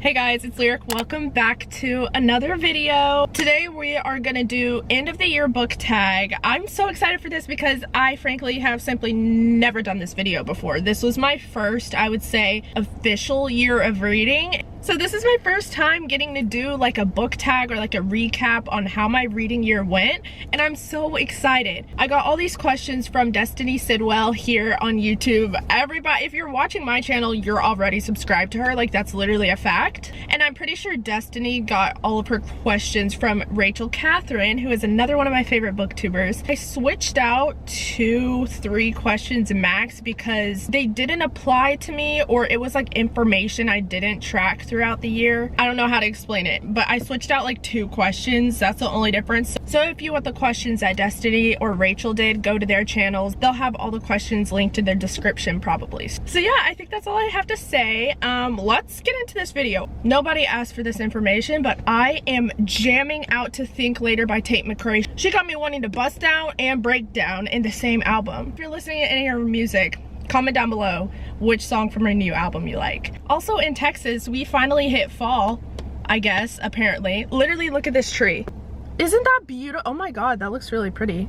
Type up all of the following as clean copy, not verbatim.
Hey guys, it's Lyric. Welcome back to another video. Today we are gonna do end of the year book tag. I'm so excited for this because I frankly have simply never done this video before. This was my first, I would say, official year of reading. So this is my first time getting to do like a book tag or like a recap on how my reading year went, and I'm so excited. I got all these questions from Destiny Sidwell here on YouTube. Everybody, if you're watching my channel, you're already subscribed to her. Like, that's literally a fact. And I'm pretty sure Destiny got all of her questions from Rachel Catherine, who is another one of my favorite booktubers. I switched out 2-3 questions max because they didn't apply to me, or it was like information I didn't track throughout the year. I don't know how to explain it, but I switched out like 2 questions. That's the only difference. So if you want the questions that Destiny or Rachel did, go to their channels. They'll have all the questions linked in their description probably. So yeah, I think that's all I have to say. Let's get into this video. Nobody asked for this information, but I am jamming out to Think Later by Tate McRae. She got me wanting to bust down and break down in the same album. If you're listening to any of her music, comment down below which song from her new album you like. Also in Texas, we finally hit fall, I guess, apparently. Literally, look at this tree. Isn't that beautiful? Oh my god, that looks really pretty.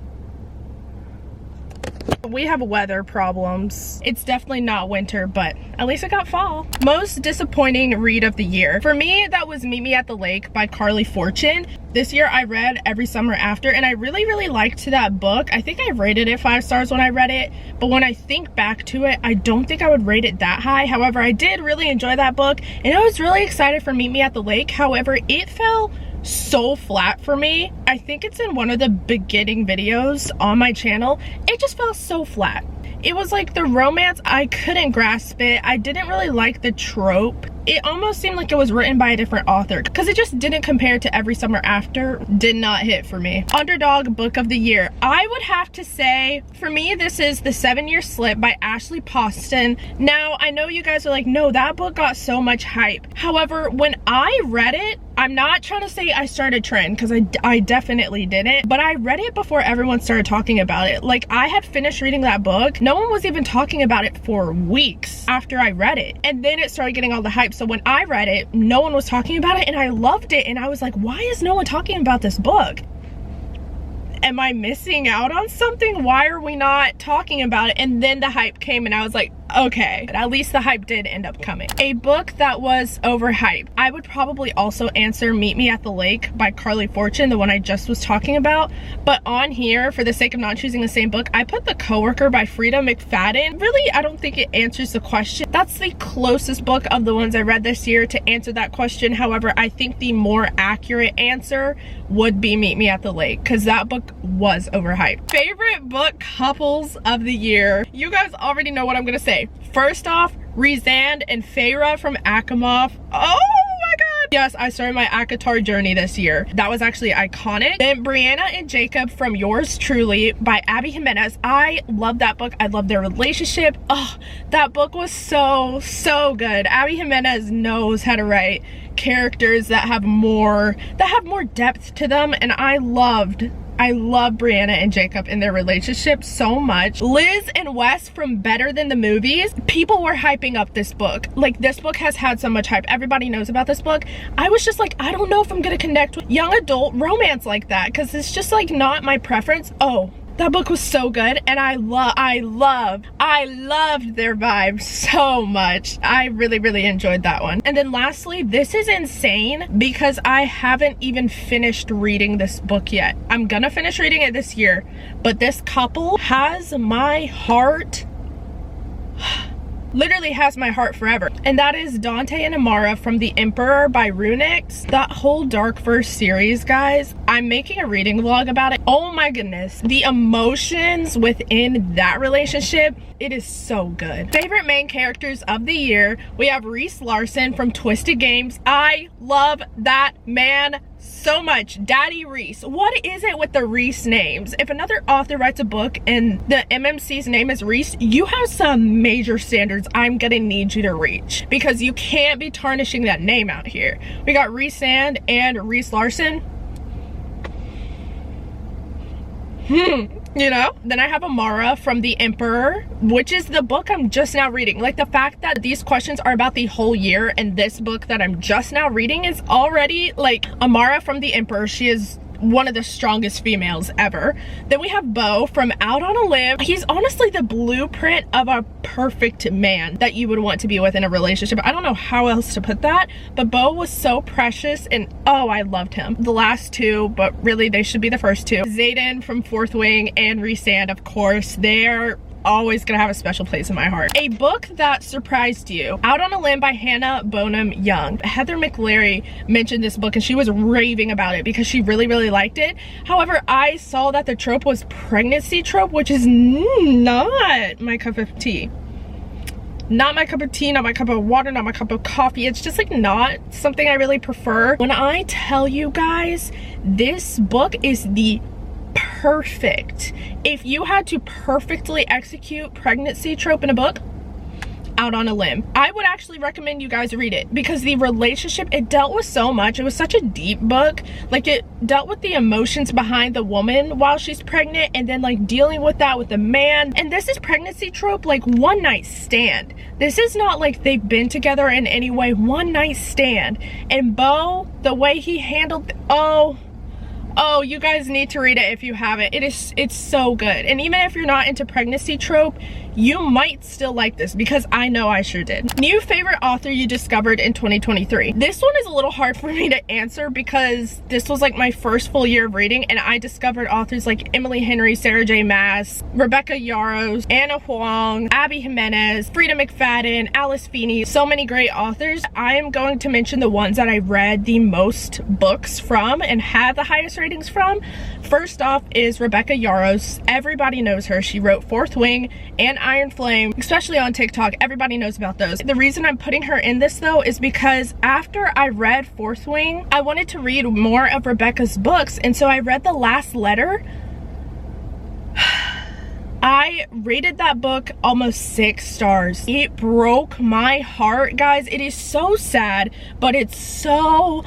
We have weather problems. It's definitely not winter, but at least it got fall. Most disappointing read of the year. For me, that was Meet Me at the Lake by Carly Fortune. This year I read Every Summer After, and I really liked that book. I think I rated it 5 stars when I read it, but when I think back to it, I don't think I would rate it that high. However, I did really enjoy that book, and I was really excited for Meet Me at the Lake. However, it fell so flat for me. I think it's in one of the beginning videos on my channel. It just felt so flat. It was like the romance, I couldn't grasp it. I didn't really like the trope. It almost seemed like it was written by a different author because it just didn't compare to Every Summer After. Did not hit for me. Underdog book of the year. I would have to say, for me, this is The 7-Year Slip by Ashley Poston. Now, I know you guys are like, no, that book got so much hype. However, when I read it, I'm not trying to say I started a trend because I definitely didn't, but I read it before everyone started talking about it. Like, I had finished reading that book. No one was even talking about it for weeks after I read it. And then it started getting all the hype. So when I read it, no one was talking about it, and I loved it. And I was like, why is no one talking about this book? Am I missing out on something? Why are we not talking about it? And then the hype came and I was like, okay, but at least the hype did end up coming. A book that was overhyped. I would probably also answer Meet Me at the Lake by Carly Fortune, the one I just was talking about. But on here, for the sake of not choosing the same book, I put The Coworker by Frida McFadden. Really, I don't think it answers the question. That's the closest book of the ones I read this year to answer that question. However, I think the more accurate answer would be Meet Me at the Lake, because that book was overhyped. Favorite book couples of the year. You guys already know what I'm gonna say. First off, Rhysand and Feyre from Akamov. Oh my god! Yes, I started my ACOTAR journey this year. That was actually iconic. Then Brianna and Jacob from Yours Truly by Abby Jimenez. I love that book. I love their relationship. Oh, that book was so good. Abby Jimenez knows how to write characters that have more depth to them, and I love Brianna and Jacob in their relationship so much. Liz and Wes from Better Than the Movies. People were hyping up this book. Like, this book has had so much hype. Everybody knows about this book. I was just like, I don't know if I'm gonna connect with young adult romance like that because it's just like not my preference. Oh, that book was so good, and I loved their vibe so much. I really enjoyed that one. And then lastly, this is insane because I haven't even finished reading this book yet. I'm gonna finish reading it this year, but this couple has my heart. Literally has my heart forever, and that is Dante and Amara from The Emperor by Runix. That whole Dark Verse series, guys, I'm making a reading vlog about it. Oh my goodness, the emotions within that relationship, it is so good. Favorite main characters of the year, we have Reese Larson from Twisted Games. I love that man so much. Daddy Reese. What is it with the Reese names? If another author writes a book and the MMC's name is Reese, you have some major standards I'm gonna need you to reach, because you can't be tarnishing that name out here. We got Rhysand and Reese Larson. you know? Then I have Amara from the Emperor, which is the book I'm just now reading. Like, the fact that these questions are about the whole year and this book that I'm just now reading is already, like, Amara from the Emperor. She is one of the strongest females ever. Then we have Beau from Out on a Limb. He's honestly the blueprint of a perfect man that you would want to be with in a relationship. I don't know how else to put that, but Beau was so precious and oh, I loved him. The last two, but really they should be the first two. Xaden from Fourth Wing and Rhysand, of course. They're always gonna have a special place in my heart. A book that surprised you. Out on a Limb by Hannah Bonham Young. Heather McLary mentioned this book and she was raving about it because she really liked it. However, I saw that the trope was pregnancy trope, which is not my cup of tea. Not my cup of tea, not my cup of water, not my cup of coffee. It's just like not something I really prefer. When I tell you guys, this book is the perfect. If you had to perfectly execute pregnancy trope in a book, Out on a Limb. I would actually recommend you guys read it because the relationship, it dealt with so much. It was such a deep book. Like, it dealt with the emotions behind the woman while she's pregnant and then like dealing with that with the man. And this is pregnancy trope, like one night stand. This is not like they've been together in any way. One night stand. And Beau, the way he handled, oh, you guys need to read it if you haven't. It's so good. And even if you're not into pregnancy trope, you might still like this because I know I sure did. New favorite author you discovered in 2023. This one is a little hard for me to answer because this was like my first full year of reading and I discovered authors like Emily Henry, Sarah J Maas, Rebecca Yarros, Anna Huang, Abby Jimenez, Frida McFadden, Alice Feeney. So many great authors. I am going to mention the ones that I read the most books from and had the highest ratings from. First off is Rebecca Yarros. Everybody knows her. She wrote Fourth Wing and Iron Flame, especially on TikTok. Everybody knows about those. The reason I'm putting her in this though is because after I read Fourth Wing, I wanted to read more of Rebecca's books, and so I read The Last Letter. I rated that book almost 6 stars. It broke my heart, guys. It is so sad, but it's so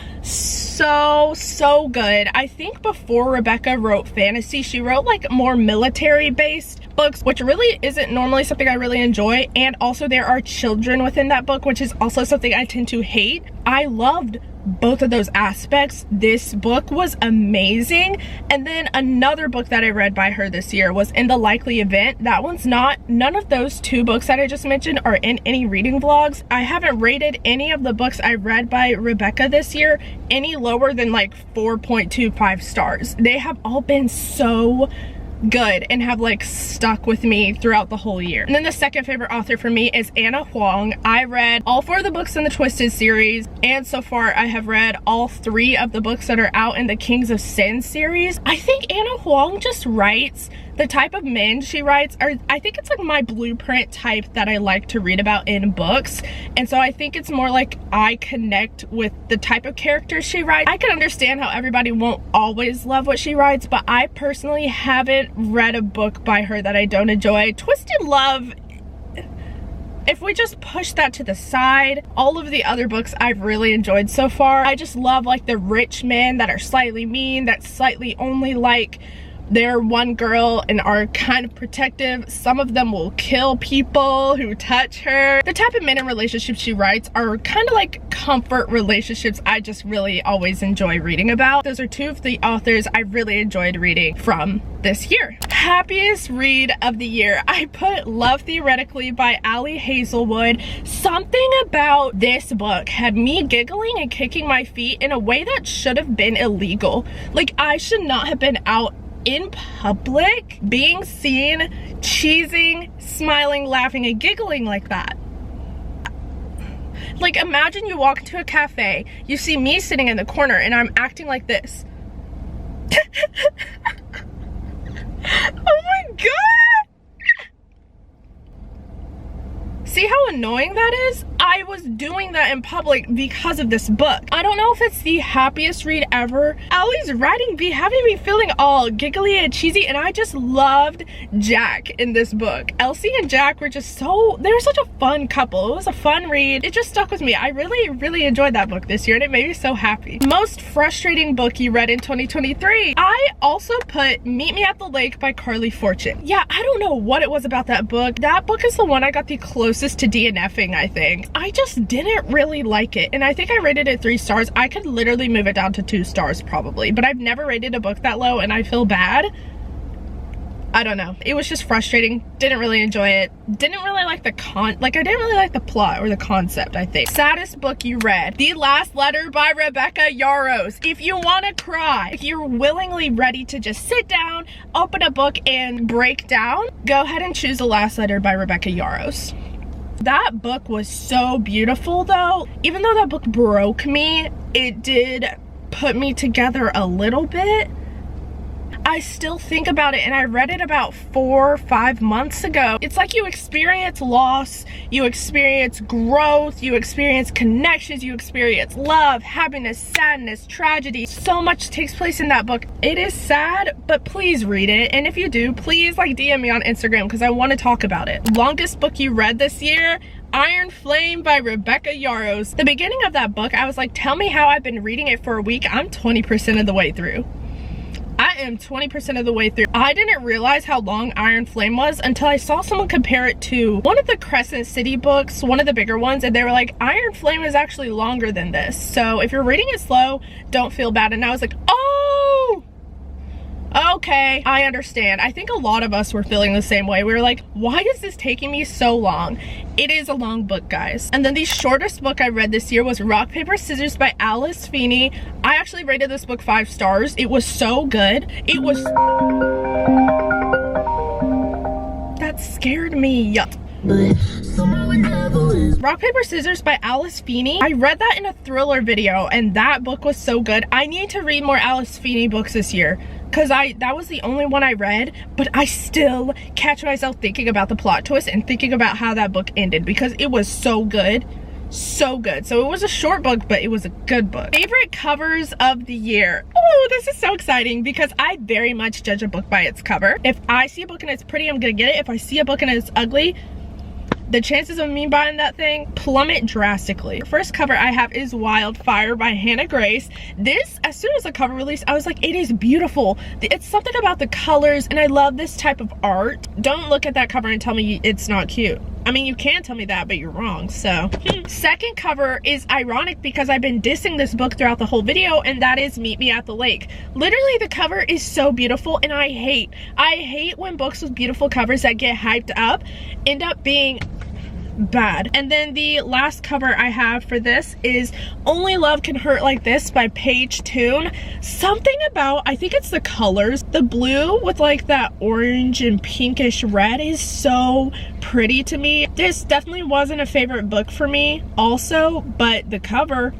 good. I think before Rebecca wrote fantasy, she wrote like more military based books, which really isn't normally something I really enjoy. And also there are children within that book, which is also something I tend to hate. I loved both of those aspects. This book was amazing. And then another book that I read by her this year was In the Likely Event. That one's not, none of those two books that I just mentioned are in any reading vlogs. I haven't rated any of the books I read by Rebecca this year any lower than like 4.25 stars. They have all been so good and have like stuck with me throughout the whole year. And then the second favorite author for me is Anna Huang. I read all 4 of the books in the Twisted series, and so far I have read all 3 of the books that are out in the Kings of Sin series. I think Anna Huang just writes the type of men she writes are, I think it's like my blueprint type that I like to read about in books. And so I think it's more like I connect with the type of characters she writes. I can understand how everybody won't always love what she writes, but I personally haven't read a book by her that I don't enjoy. Twisted Love, if we just push that to the side, all of the other books I've really enjoyed so far. I just love like the rich men that are slightly mean, that slightly only like they're one girl and are kind of protective. Some of them will kill people who touch her. The type of men and relationships she writes are kind of like comfort relationships I just really always enjoy reading about. Those are 2 of the authors I really enjoyed reading from this year. Happiest read of the year. I put Love Theoretically by Ali Hazelwood. Something about this book had me giggling and kicking my feet in a way that should have been illegal. Like, I should not have been out in public being seen cheesing, smiling, laughing, and giggling like that. Like, imagine you walk into a cafe, you see me sitting in the corner and I'm acting like this. Oh my god! See how annoying that is? I was doing that in public because of this book. I don't know if it's the happiest read ever. Allie's writing be having me feeling all giggly and cheesy, and I just loved Jack in this book. Elsie and Jack were just so, they were such a fun couple. It was a fun read. It just stuck with me. I really enjoyed that book this year, and it made me so happy. Most frustrating book you read in 2023. I also put Meet Me at the Lake by Carly Fortune. Yeah, I don't know what it was about that book. That book is the one I got the closest to DNFing, I think. I just didn't really like it, and I think I rated it 3 stars. I could literally move it down to 2 stars probably, but I've never rated a book that low, and I feel bad. I don't know. It was just frustrating. Didn't really enjoy it. Didn't really like the I didn't really like the plot or the concept, I think. Saddest book you read. The Last Letter by Rebecca Yarros. If you want to cry, if you're willingly ready to just sit down, open a book, and break down, go ahead and choose The Last Letter by Rebecca Yarros. That book was so beautiful though. Even though that book broke me, it did put me together a little bit. I still think about it, and I read it about 4 or 5 months ago. It's like you experience loss, you experience growth, you experience connections, you experience love, happiness, sadness, tragedy. So much takes place in that book. It is sad, but please read it. And if you do, please like DM me on Instagram because I want to talk about it. Longest book you read this year? Iron Flame by Rebecca Yarros. The beginning of that book, I was like, tell me how I've been reading it for a week. I'm 20% of the way through. I am 20% of the way through. I didn't realize how long Iron Flame was until I saw someone compare it to one of the Crescent City books, one of the bigger ones, and they were like, Iron Flame is actually longer than this. So if you're reading it slow, don't feel bad. And I was like, oh, okay, I understand. I think a lot of us were feeling the same way. We were like, why is this taking me so long? It is a long book, guys. And then the shortest book I read this year was Rock, Paper, Scissors by Alice Feeney. I actually rated this book 5 stars. It was so good. It was... That scared me. Rock, Paper, Scissors by Alice Feeney. I read that in a thriller video, and that book was so good. I need to read more Alice Feeney books this year, because that was the only one I read, but I still catch myself thinking about the plot twist and thinking about how that book ended because it was so good. So good. So it was a short book, but it was a good book. Favorite covers of the year. Oh, this is so exciting because I very much judge a book by its cover. If I see a book and it's pretty, I'm gonna get it. If I see a book and it's ugly, the chances of me buying that thing plummet drastically. The first cover I have is Wildfire by Hannah Grace. This, as soon as the cover released, I was like, it is beautiful. It's something about the colors, and I love this type of art. Don't look at that cover and tell me it's not cute. I mean, you can tell me that, but you're wrong, so. Second cover is ironic because I've been dissing this book throughout the whole video, and that is Meet Me at the Lake. Literally, the cover is so beautiful, and I hate when books with beautiful covers that get hyped up end up being bad. And then the last cover I have for this is Only Love Can Hurt Like This by Paige Toon. Something about, I think it's the colors, the blue with like that orange and pinkish red is so pretty to me. This definitely wasn't a favorite book for me also, but the cover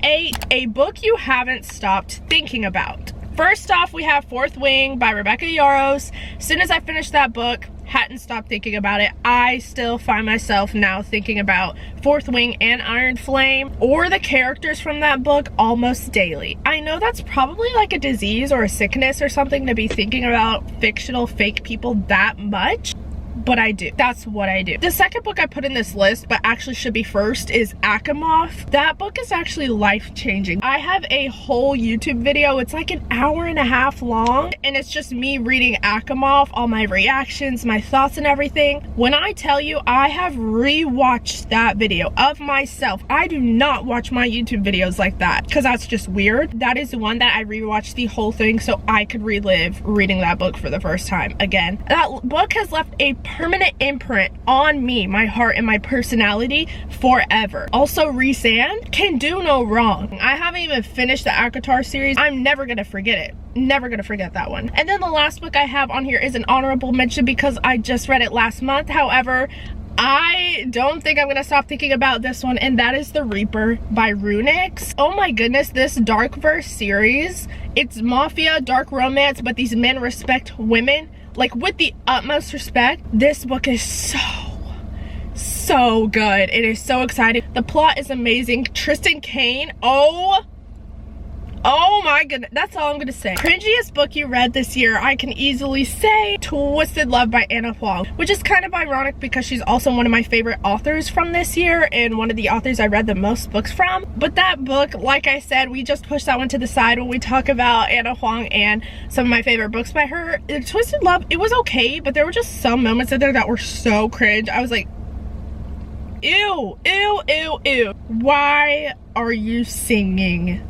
ate. A book you haven't stopped thinking about. First off, we have Fourth Wing by Rebecca Yarros. As soon as I finished that book, hadn't stopped thinking about it. I still find myself now thinking about Fourth Wing and Iron Flame or the characters from that book almost daily. I know that's probably like a disease or a sickness or something to be thinking about fictional fake people that much, but I do. That's what I do. The second book I put in this list, but actually should be first, is Asimov. That book is actually life-changing. I have a whole YouTube video. It's like an hour-and-a-half long, and it's just me reading Asimov, all my reactions, my thoughts, and everything. When I tell you I have rewatched that video of myself, I do not watch my YouTube videos like that because that's just weird. That is the one that I rewatched the whole thing so I could relive reading that book for the first time again. That book has left a permanent imprint on me, my heart, and my personality forever. Also, Rhys-Ann can do no wrong. I haven't even finished the ACOTAR series. I'm never gonna forget it. Never gonna forget that one. And then the last book I have on here is an honorable mention because I just read it last month. However, I don't think I'm gonna stop thinking about this one, and that is The Reaper by Runix. Oh my goodness, this dark verse series, it's mafia, dark romance, but these men respect women like with the utmost respect. This book is so so good. It is so exciting. The plot is amazing. Tristan Kane, oh my goodness, that's all I'm gonna say. Cringiest book you read this year, I can easily say Twisted Love by Anna Huang, which is kind of ironic because she's also one of my favorite authors from this year and one of the authors I read the most books from. But that book, like I said, we just pushed that one to the side when we talk about Anna Huang and some of my favorite books by her. Twisted Love, it was okay, but there were just some moments in there that were so cringe. I was like, ew, ew, ew, ew. Why are you singing?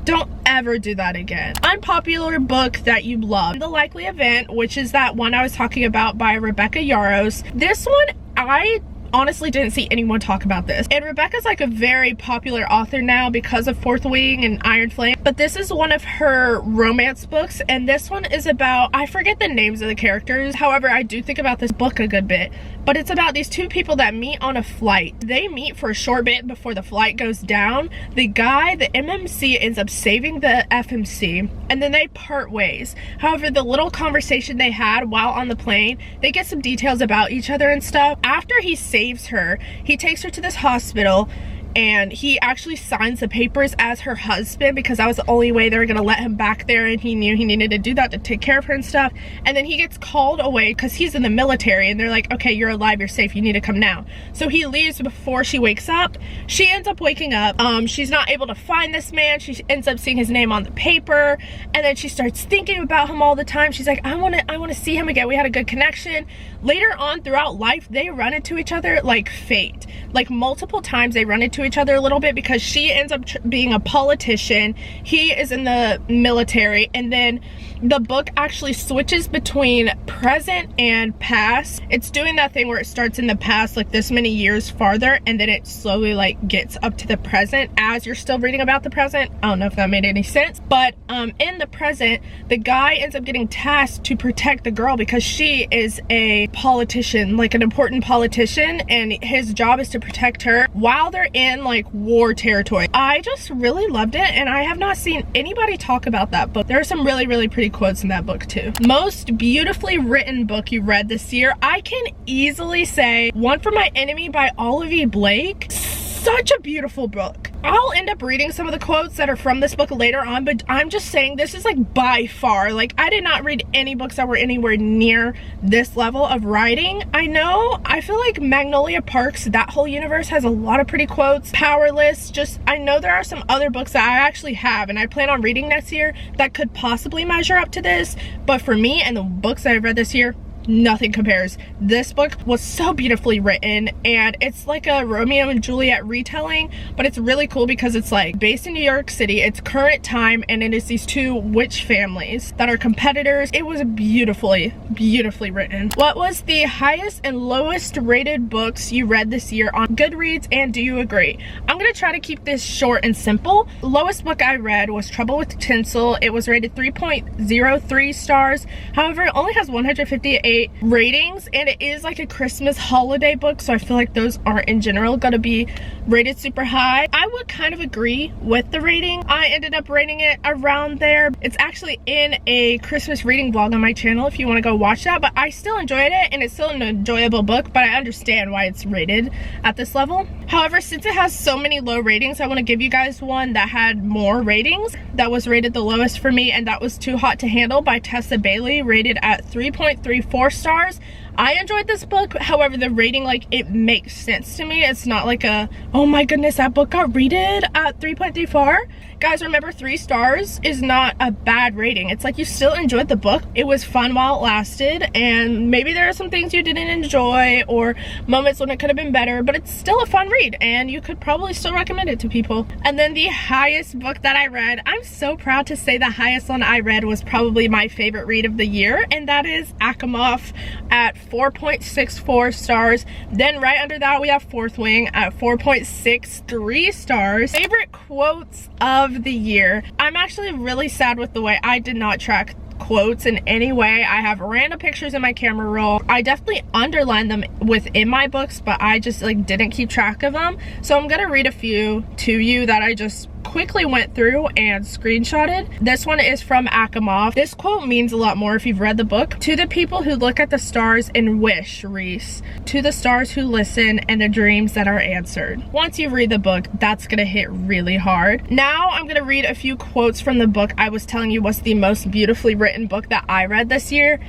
Don't ever do that again. Unpopular book that you love. The Likely Event, which is that one I was talking about by Rebecca Yarros. This one, I honestly didn't see anyone talk about this. And Rebecca's like a very popular author now because of Fourth Wing and Iron Flame. But this is one of her romance books, and this one is about, I forget the names of the characters. However, I do think about this book a good bit. But it's about these two people that meet on a flight. They meet for a short bit before the flight goes down. The guy, the MMC, ends up saving the FMC, and then they part ways. However, the little conversation they had while on the plane, they get some details about each other and stuff. After he saves her, he takes her to this hospital, and he actually signs the papers as her husband because that was the only way they were gonna let him back there, and he knew he needed to do that to take care of her and stuff. And then he gets called away because he's in the military, and they're like, okay, you're alive, you're safe, you need to come now. So he leaves before she wakes up. She ends up waking up. She's not able to find this man. She ends up seeing his name on the paper, and then she starts thinking about him all the time. She's like, I want to see him again. We had a good connection. Later on throughout life, they run into each other like fate. Like multiple times they run into each other a little bit because she ends up being a politician. He is in the military, and then the book actually switches between present and past. It's doing that thing where it starts in the past like this many years farther, and then it slowly like gets up to the present as you're still reading about the present. I don't know if that made any sense, but in the present, the guy ends up getting tasked to protect the girl because she is a politician, like an important politician, and his job is to protect her while they're in like war territory. I just really loved it, and I have not seen anybody talk about that book. There are some really, really pretty quotes in that book too. Most beautifully written book you read this year, I can easily say One for My Enemy by Olivia Blake. Such a beautiful book. I'll end up reading some of the quotes that are from this book later on, but I'm just saying this is like by far, like I did not read any books that were anywhere near this level of writing. I feel like Magnolia Parks, that whole universe has a lot of pretty quotes. Powerless, just, I know there are some other books that I actually have and I plan on reading next year that could possibly measure up to this, but for me and the books that I've read this year, nothing compares. This book was so beautifully written, and it's like a Romeo and Juliet retelling, but it's really cool because it's like based in New York City, it's current time, and it is these two witch families that are competitors. It was beautifully, beautifully written. What was the highest and lowest rated books you read this year on Goodreads, and do you agree? I'm gonna try to keep this short and simple. The lowest book I read was Trouble with Tinsel. It was rated 3.03 stars. However, it only has 158 ratings, and it is like a Christmas holiday book, so I feel like those aren't in general gonna be rated super high. I would kind of agree with the rating. I ended up rating it around there. It's actually in a Christmas reading vlog on my channel if you want to go watch that, but I still enjoyed it, and it's still an enjoyable book, but I understand why it's rated at this level. However, since it has so many low ratings, I want to give you guys one that had more ratings that was rated the lowest for me, and that was Too Hot to Handle by Tessa Bailey, rated at 3.34 stars. I enjoyed this book, however the rating, like, it makes sense to me. It's not like a, oh my goodness, that book got rated at 3.34. Guys, remember 3 stars is not a bad rating. It's like you still enjoyed the book. It was fun while it lasted, and maybe there are some things you didn't enjoy or moments when it could have been better, but it's still a fun read and you could probably still recommend it to people. And then the highest book that I read, I'm so proud to say the highest one I read was probably my favorite read of the year, and that is Akamov at 4.64 stars. Then right under that we have Fourth Wing at 4.63 stars. Favorite quotes of the year. I'm actually really sad with the way I did not track quotes in any way. I have random pictures in my camera roll. I definitely underlined them within my books, but I just like didn't keep track of them. So I'm gonna read a few to you that I just quickly went through and screenshotted. This one is from Asimov. This quote means a lot more if you've read the book. To the people who look at the stars and wish, Reese. To the stars who listen and the dreams that are answered. Once you read the book, that's gonna hit really hard. Now I'm gonna read a few quotes from the book I was telling you was the most beautifully written book that I read this year.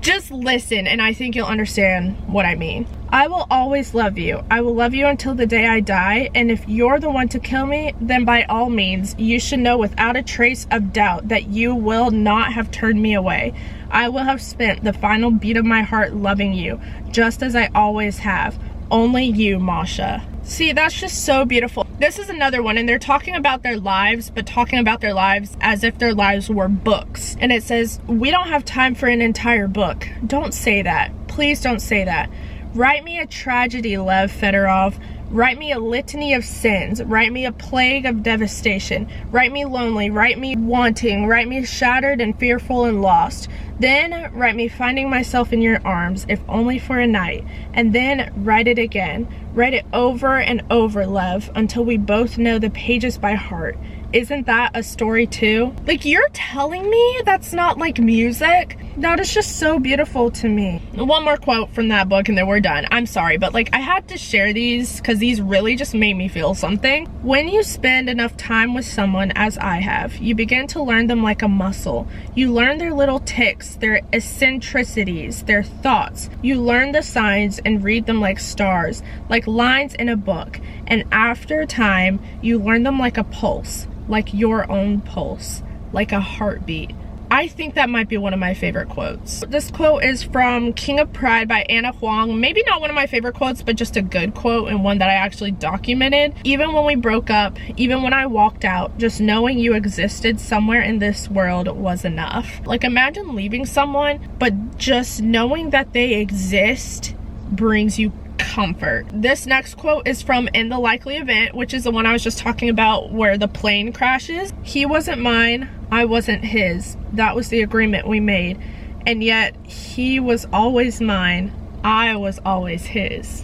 Just listen and I think you'll understand what I mean. I will always love you. I will love you until the day I die, and if you're the one to kill me, then by all means, you should know without a trace of doubt that you will not have turned me away. I will have spent the final beat of my heart loving you, just as I always have. Only you, Masha. See, that's just so beautiful. This is another one, and they're talking about their lives, but talking about their lives as if their lives were books. And it says, we don't have time for an entire book. Don't say that. Please don't say that. Write me a tragedy, Lev Fedorov. Write me a litany of sins. Write me a plague of devastation. Write me lonely. Write me wanting. Write me shattered and fearful and lost. Then write me finding myself in your arms, if only for a night. And then write it again. Write it over and over, Lev, until we both know the pages by heart. Isn't that a story too? Like, you're telling me that's not like music? That is just so beautiful to me. One more quote from that book and then we're done. I'm sorry, but like I had to share these because these really just made me feel something. When you spend enough time with someone, as I have, you begin to learn them like a muscle. You learn their little tics, their eccentricities, their thoughts. You learn the signs and read them like stars, like lines in a book. And after time, you learn them like a pulse, like your own pulse, like a heartbeat. I think that might be one of my favorite quotes. This quote is from King of Pride by Anna Huang. Maybe not one of my favorite quotes, but just a good quote and one that I actually documented. Even when we broke up, even when I walked out, just knowing you existed somewhere in this world was enough. Like, imagine leaving someone, but just knowing that they exist brings you comfort. This next quote is from In the Likely Event, which is the one I was just talking about where the plane crashes. He wasn't mine, I wasn't his. That was the agreement we made. And yet he was always mine, I was always his.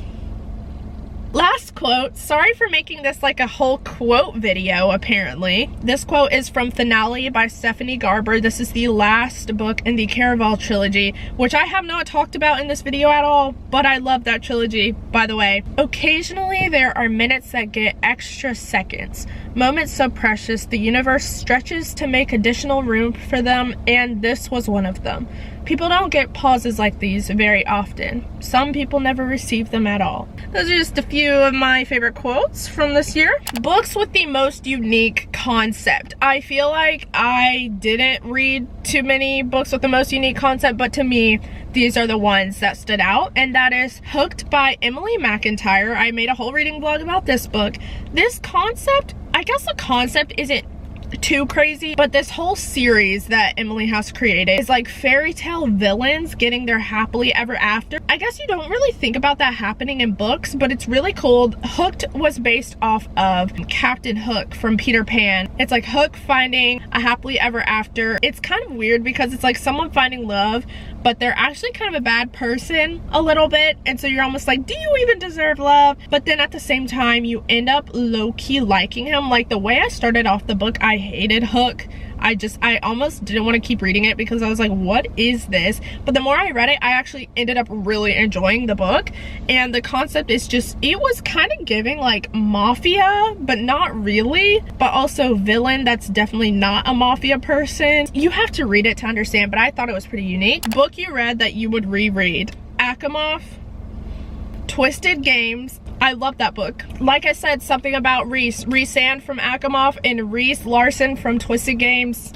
Last quote. Sorry for making this like a whole quote video, apparently. This quote is from Finale by Stephanie Garber. This is the last book in the Caraval trilogy, which I have not talked about in this video at all, but I love that trilogy, by the way. Occasionally, there are minutes that get extra seconds. Moments so precious, the universe stretches to make additional room for them, and this was one of them. People don't get pauses like these very often. Some people never receive them at all. Those are just a few of my favorite quotes from this year. Books with the most unique concept. I feel like I didn't read too many books with the most unique concept, but to me, these are the ones that stood out, and that is Hooked by Emily McIntyre. I made a whole reading vlog about this book. This concept, I guess the concept isn't too crazy, but this whole series that Emily has created is like fairy tale villains getting their happily ever after. I guess you don't really think about that happening in books, but it's really cool. Hooked was based off of Captain Hook from Peter Pan. It's like Hook finding a happily ever after. It's kind of weird because it's like someone finding love, but they're actually kind of a bad person a little bit, and so you're almost like, do you even deserve love? But then at the same time, you end up low-key liking him. Like, the way I started off the book, I hated Hook. I almost didn't want to keep reading it because I was like, what is this? But the more I read it, I actually ended up really enjoying the book. And the concept is just, it was kind of giving like mafia, but not really, but also villain that's definitely not a mafia person. You have to read it to understand, but I thought it was pretty unique. Book you read that you would reread. Asimov, Twisted Games. I love that book. Like I said, something about Reese Sand from Asimov and Reese Larson from Twisted Games.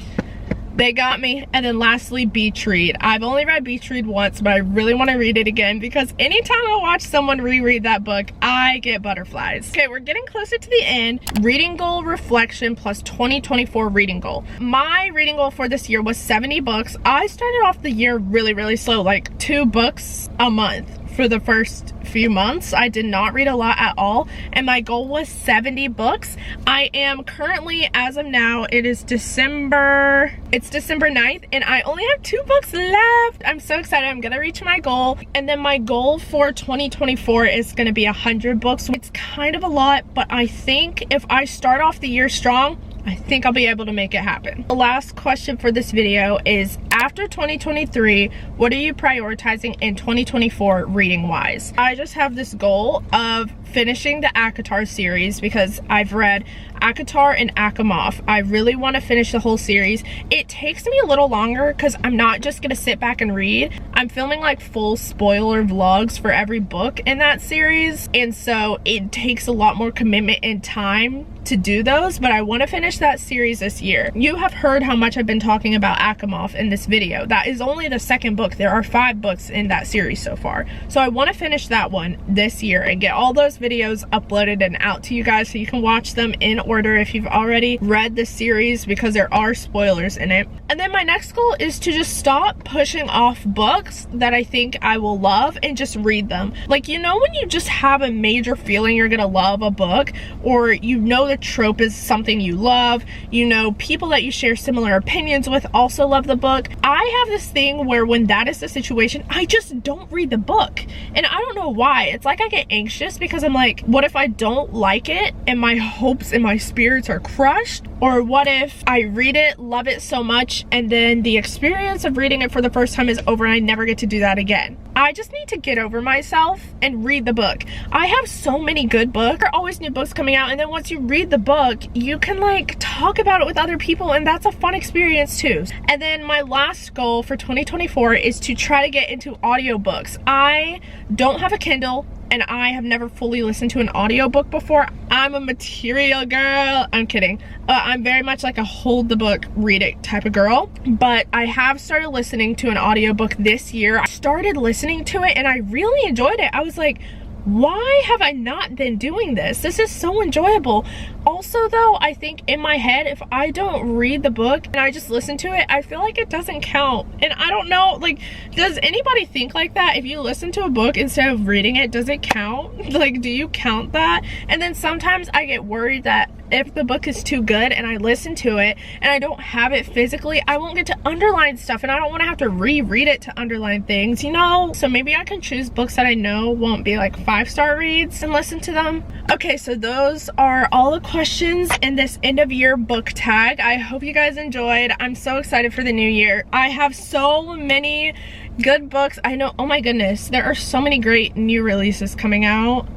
They got me. And then lastly, Beach Read. I've only read Beach Read once, but I really want to read it again because anytime I watch someone reread that book, I get butterflies. Okay, we're getting closer to the end. Reading goal reflection plus 2024 reading goal. My reading goal for this year was 70 books. I started off the year really slow, like 2 books a month. For the first few months, I did not read a lot at all, and my goal was 70 books. I am currently, as of now, it's December 9th, and I only have 2 books left. I'm so excited. I'm gonna reach my goal. And then my goal for 2024 is gonna be 100 books. It's kind of a lot, but I think if I start off the year strong, I think I'll be able to make it happen. The last question for this video is, after 2023, what are you prioritizing in 2024 reading wise? I just have this goal of finishing the ACOTAR series because I've read ACOTAR and Asimov. I really want to finish the whole series. It takes me a little longer because I'm not just gonna sit back and read. I'm filming like full spoiler vlogs for every book in that series, and so it takes a lot more commitment and time to do those, but I want to finish that series this year. You have heard how much I've been talking about Asimov in this video. That is only the second book. There are 5 books in that series so far. So I want to finish that one this year and get all those videos uploaded and out to you guys so you can watch them in order if you've already read the series, because there are spoilers in it. And then my next goal is to just stop pushing off books that I think I will love and just read them. Like, you know, when you just have a major feeling you're gonna love a book, or you know the trope is something you love, you know people that you share similar opinions with also love the book. I have this thing where when that is the situation, I just don't read the book, and I don't know why. It's like I get anxious because I'm like, what if I don't like it and my hopes and my spirits are crushed? Or what if I read it, love it so much, and then the experience of reading it for the first time is over and I never get to do that again? I just need to get over myself and read the book. I have so many good books. There are always new books coming out, and then once you read the book, you can like talk about it with other people, and that's a fun experience too. And then my last goal for 2024 is to try to get into audiobooks. I don't have a Kindle, and I have never fully listened to an audiobook before. I'm a material girl. I'm kidding. I'm very much like a hold the book, read it type of girl. But I have started listening to an audiobook this year. I started listening to it and I really enjoyed it. I was like, why have I not been doing this? This is so enjoyable. Also though, I think in my head, if I don't read the book and I just listen to it, I feel like it doesn't count. And I don't know, like, does anybody think like that? If you listen to a book instead of reading it, does it count? Like, do you count that? And then sometimes I get worried that if the book is too good and I listen to it and I don't have it physically, I won't get to underline stuff, and I don't want to have to reread it to underline things, you know? So maybe I can choose books that I know won't be like 5-star reads and listen to them. Okay, so those are all the questions in this end of year book tag. I hope you guys enjoyed. I'm so excited for the new year. I have so many good books. I know, oh my goodness, there are so many great new releases coming out.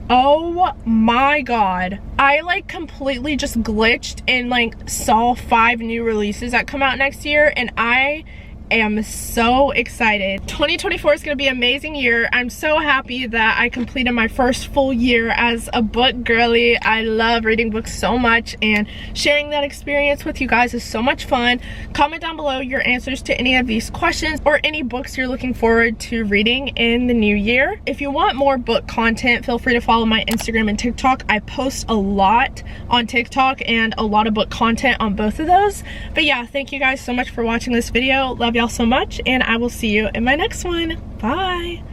Oh my god, I like completely just glitched and like saw 5 new releases that come out next year, and I am so excited. 2024 is going to be an amazing year. I'm so happy that I completed my first full year as a book girly. I love reading books so much, and sharing that experience with you guys is so much fun. Comment down below your answers to any of these questions or any books you're looking forward to reading in the new year. If you want more book content, feel free to follow my Instagram and TikTok. I post a lot on TikTok and a lot of book content on both of those. But yeah, thank you guys so much for watching this video. Love y'all so much, and I will see you in my next one. Bye.